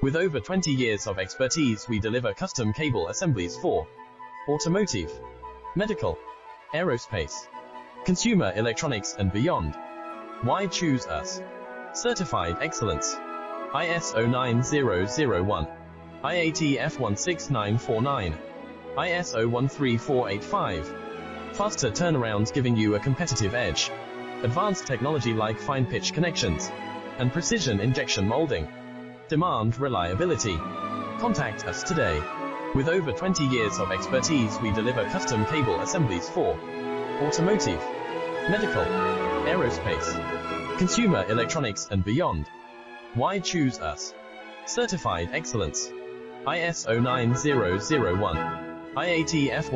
With over 20 years of expertise, we deliver custom cable assemblies for automotive, medical, aerospace, consumer electronics and beyond. Why choose us? Certified excellence. ISO 9001, IATF 16949, ISO 13485. Faster turnarounds giving you a competitive edge. Advanced technology like fine pitch connections and precision injection molding. Demand reliability. Contact us today. With over 20 years of expertise, we deliver custom cable assemblies for automotive, medical, aerospace, consumer electronics and beyond. Why choose us? Certified excellence. ISO 9001, IATF 1